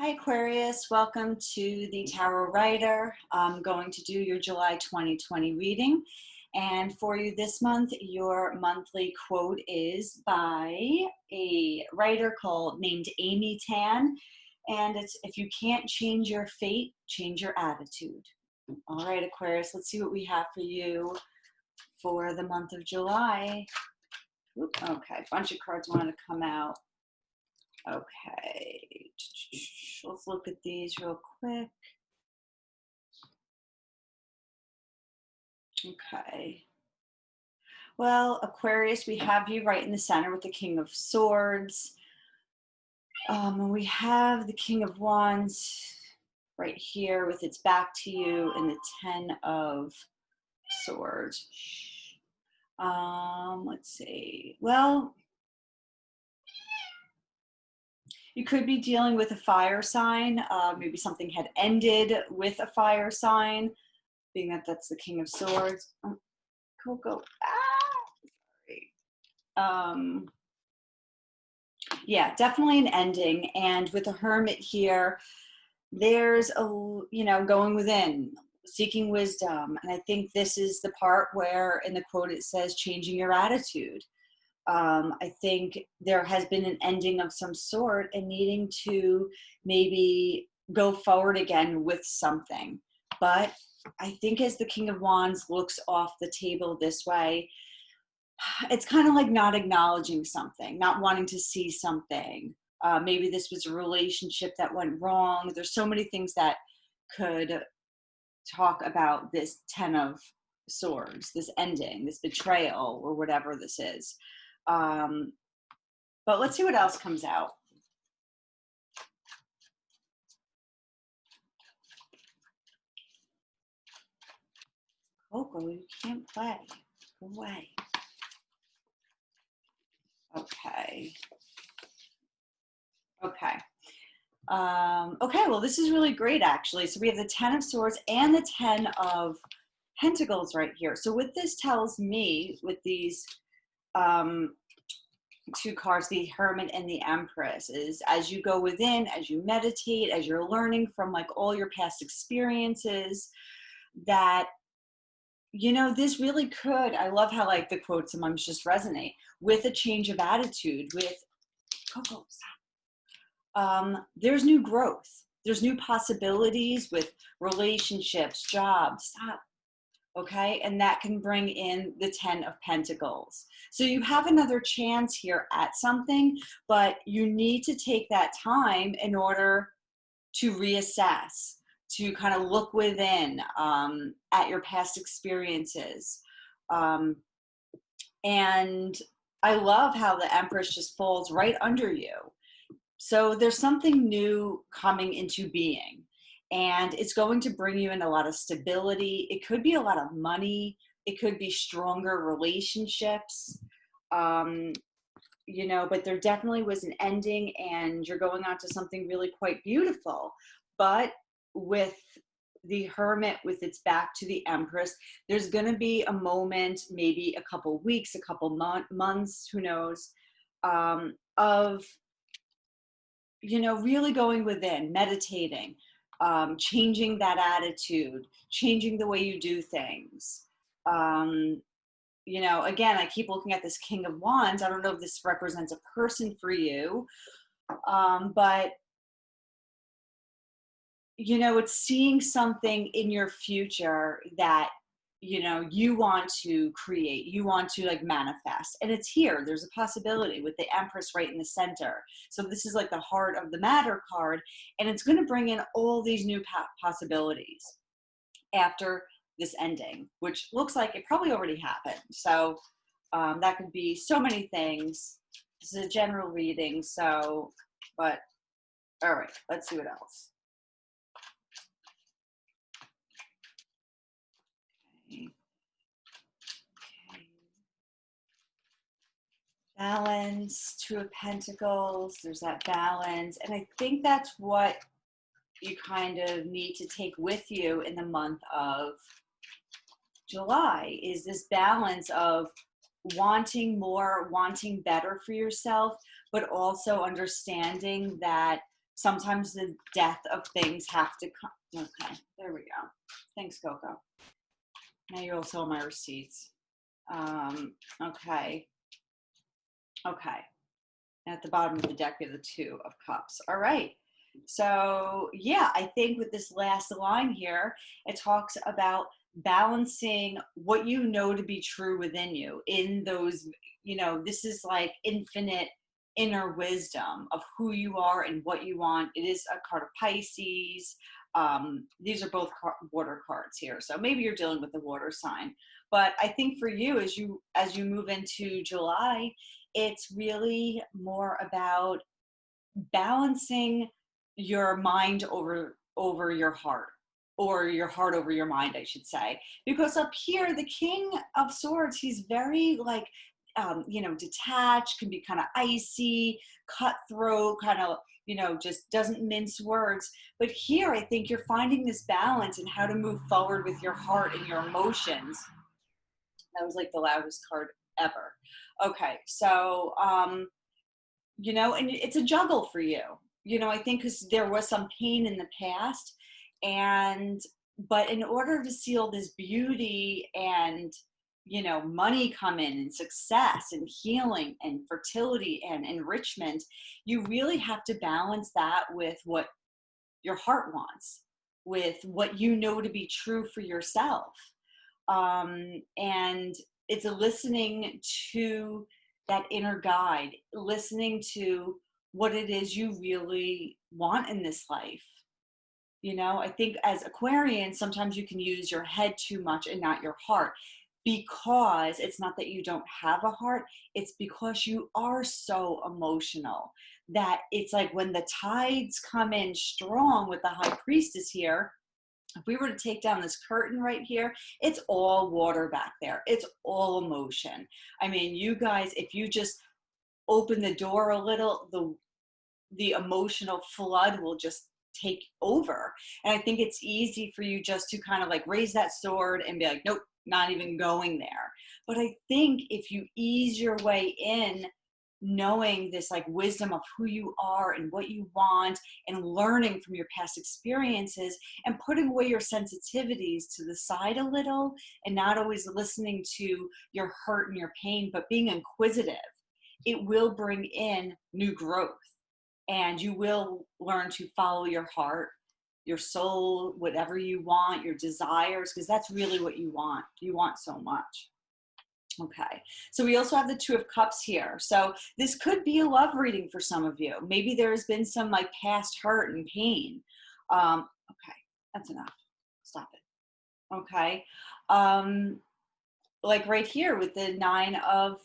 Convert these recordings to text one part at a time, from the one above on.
Hi Aquarius, welcome to the Tarot Writer. I'm going to do your July 2020 reading. And for you this month, your monthly quote is by a writer named Amy Tan. And it's, if you can't change your fate, change your attitude. All right, Aquarius, let's see what we have for you for the month of July. Okay, a bunch of cards wanted to come out. Okay, let's look at these real quick. Okay. Well, Aquarius, we have you right in the center with the King of Swords. And we have the King of Wands right here with its back to you and the Ten of Swords. Let's see. Well, you could be dealing with a fire sign. Maybe something had ended with a fire sign, being that that's the King of Swords. Oh, Coco. Sorry. Yeah, definitely an ending. And with the Hermit here, there's going within, seeking wisdom. And I think this is the part where in the quote it says changing your attitude. I think there has been an ending of some sort and needing to maybe go forward again with something. But I think as the King of Wands looks off the table this way, it's kind of like not acknowledging something, not wanting to see something. Maybe this was a relationship that went wrong. There's so many things that could talk about this Ten of Swords, this ending, this betrayal, or whatever this is. But let's see what else comes out. Coco, you can't play. Go away. Okay. Okay. Okay, well, this is really great, actually. So we have the Ten of Swords and the Ten of Pentacles right here. So what this tells me with these two cards, the Hermit and the Empress, is as you go within, as you meditate, as you're learning from like all your past experiences, that this really could, I love how like the quotes sometimes just resonate with a change of attitude, with Coco, stop. There's new growth, there's new possibilities with relationships, jobs, stop. Okay, and that can bring in the Ten of Pentacles. So you have another chance here at something, but you need to take that time in order to reassess, to kind of look within at your past experiences. And I love how the Empress just falls right under you. So there's something new coming into being. And it's going to bring you in a lot of stability. It could be a lot of money. It could be stronger relationships. But there definitely was an ending and you're going on to something really quite beautiful. But with the Hermit, with its back to the Empress, there's going to be a moment, maybe a couple weeks, a couple months, who knows, of, really going within, meditating, changing that attitude, changing the way you do things. Again, I keep looking at this King of Wands. I don't know if this represents a person for you, but it's seeing something in your future that you want to create, you want to like manifest, and it's here. There's a possibility with the Empress right in the center. So this is like the heart of the matter card, and it's going to bring in all these new possibilities after this ending, which looks like it probably already happened. So that could be so many things. This is a general reading, but all right, let's see what else. Balance, Two of Pentacles, there's that balance. And I think that's what you kind of need to take with you in the month of July, is this balance of wanting more, wanting better for yourself, but also understanding that Sometimes the death of things have to come. Okay, there we go. Thanks, Coco. Now you also have my receipts. Okay. Okay. And at the bottom of the deck, we have the Two of Cups. All right. So yeah, I think with this last line here, it talks about balancing what you know to be true within you in those, this is like infinite inner wisdom of who you are and what you want. It is a card of Pisces. These are both water cards here. So maybe you're dealing with the water sign. But I think for you, as you move into July, it's really more about balancing your mind over your heart, or your heart over your mind, I should say. Because up here, the King of Swords, he's very like detached, can be kind of icy, cutthroat, kind of just doesn't mince words. But here, I think you're finding this balance in how to move forward with your heart and your emotions. That was like the loudest card ever. Okay, so and it's a juggle for you. I think because there was some pain in the past, but in order to seal this beauty and money come in, and success and healing and fertility and enrichment, you really have to balance that with what your heart wants, with what you know to be true for yourself. And it's a listening to that inner guide, listening to what it is you really want in this life. I think as Aquarians, sometimes you can use your head too much and not your heart, because it's not that you don't have a heart, it's because you are so emotional that it's like when the tides come in strong with the High Priestess here. If we were to take down this curtain right here, it's all water back there. It's all emotion. I mean, you guys, if you just open the door a little, the emotional flood will just take over. And I think it's easy for you just to kind of like raise that sword and be like, nope, not even going there. But I think if you ease your way in, knowing this like wisdom of who you are and what you want, and learning from your past experiences, and putting away your sensitivities to the side a little, and not always listening to your hurt and your pain, but being inquisitive, it will bring in new growth. And you will learn to follow your heart, your soul, whatever you want, your desires, because that's really what you want. You want so much. Okay, so we also have the Two of Cups here. So this could be a love reading for some of you. Maybe there's been some like past hurt and pain. Okay, that's enough. Stop it. Okay, like right here with the Nine of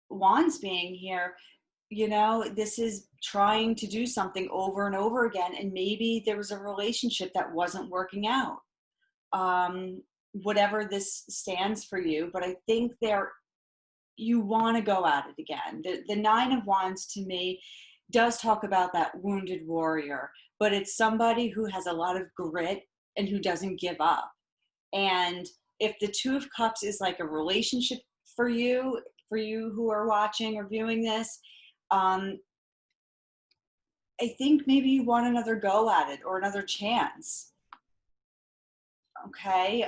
Wands being here, this is trying to do something over and over again, and maybe there was a relationship that wasn't working out. Whatever this stands for you, but I think you want to go at it again. The Nine of Wands to me does talk about that wounded warrior, but it's somebody who has a lot of grit and who doesn't give up. And if the Two of Cups is like a relationship for you who are watching or viewing this, I think maybe you want another go at it or another chance. Okay.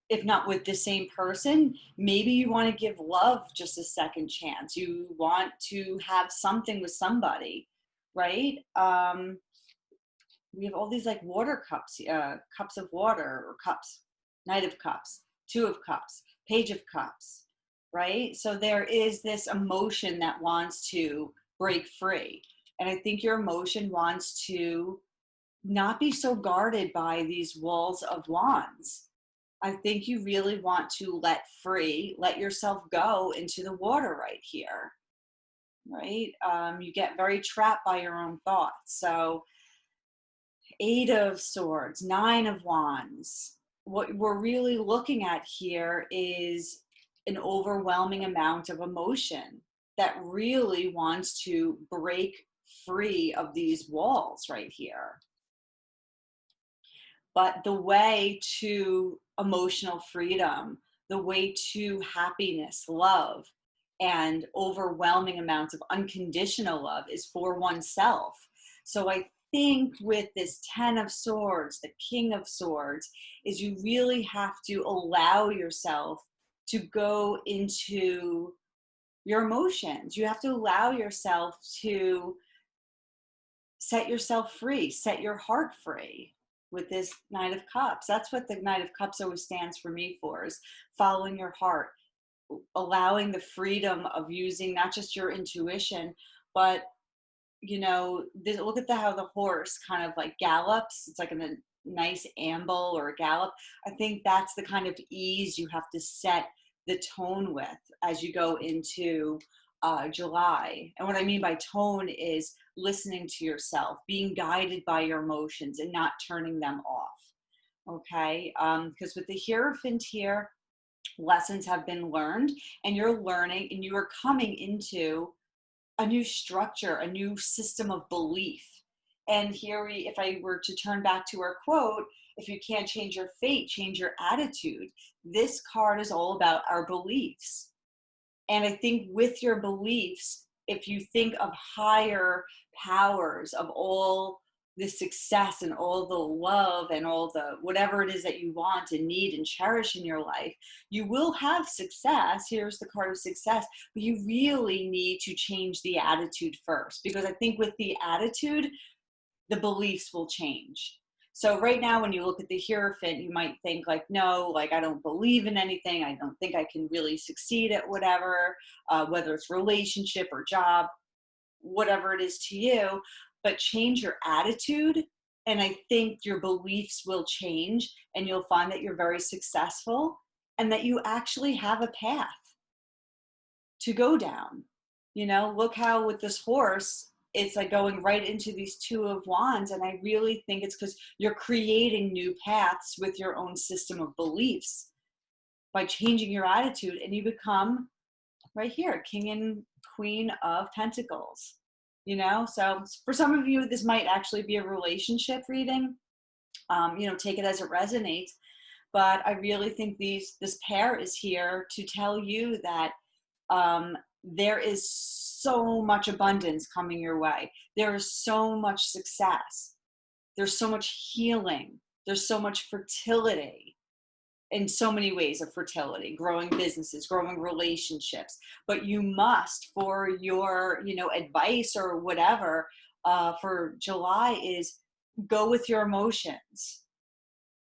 If not with the same person, maybe you want to give love just a second chance. You want to have something with somebody, right? We have all these like water cups, cups of water, or cups, Knight of Cups, Two of Cups, Page of Cups, right? So there is this emotion that wants to break free. And I think your emotion wants to not be so guarded by these walls of wands. I think you really want to let yourself go into the water right here, right? You get very trapped by your own thoughts. So Eight of Swords, Nine of Wands. What we're really looking at here is an overwhelming amount of emotion that really wants to break free of these walls right here. But the way to emotional freedom, the way to happiness, love, and overwhelming amounts of unconditional love is for oneself. So I think with this 10 of swords, the king of swords, is you really have to allow yourself to go into your emotions. You have to allow yourself to set yourself free, set your heart free with this Knight of Cups. That's what the Knight of Cups always stands for me for, is following your heart, allowing the freedom of using not just your intuition, but look at how the horse kind of like gallops. It's like a nice amble or a gallop. I think that's the kind of ease you have to set the tone with as you go into July. And what I mean by tone is listening to yourself, being guided by your emotions and not turning them off. Okay. Because with the Hierophant here, lessons have been learned, and you're learning, and you are coming into a new structure, a new system of belief. And here if I were to turn back to our quote, if you can't change your fate, change your attitude. This card is all about our beliefs. And I think with your beliefs, if you think of higher powers, of all the success and all the love and all the whatever it is that you want and need and cherish in your life, you will have success. Here's the card of success, but you really need to change the attitude first, because I think with the attitude, the beliefs will change. So right now, when you look at the Hierophant, you might think like, no, like I don't believe in anything. I don't think I can really succeed at whatever, whether it's relationship or job, whatever it is to you. But change your attitude, and I think your beliefs will change, and you'll find that you're very successful and that you actually have a path to go down. Look how with this horse, it's like going right into these Two of Wands. And I really think it's because you're creating new paths with your own system of beliefs by changing your attitude, and you become right here, King and Queen of Pentacles. So for some of you, this might actually be a relationship reading. Take it as it resonates. But I really think this pair is here to tell you that there is so much abundance coming your way. There is so much success. There's so much healing. There's so much fertility, in so many ways of fertility, growing businesses, growing relationships. But you must, for your, advice or whatever, for July, is go with your emotions.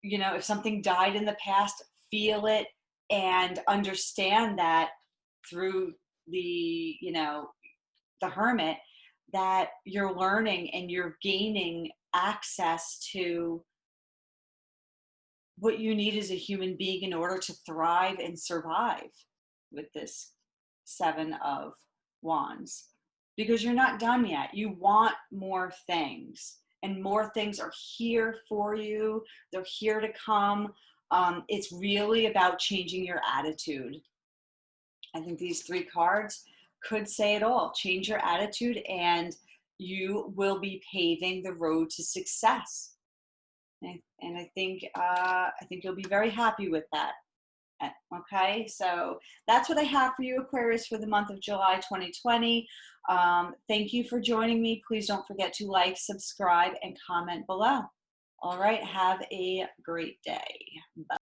If something died in the past, feel it and understand that through the, the Hermit, that you're learning and you're gaining access to what you need as a human being in order to thrive and survive with this Seven of Wands, because you're not done yet. You want more things, and more things are here for you. They're here to come. It's really about changing your attitude. I think these three cards could say it all. Change your attitude and you will be paving the road to success. And I think you'll be very happy with that. Okay, so that's what I have for you, Aquarius, for the month of July 2020. Thank you for joining me. Please don't forget to like, subscribe, and comment below. All right, have a great day. Bye.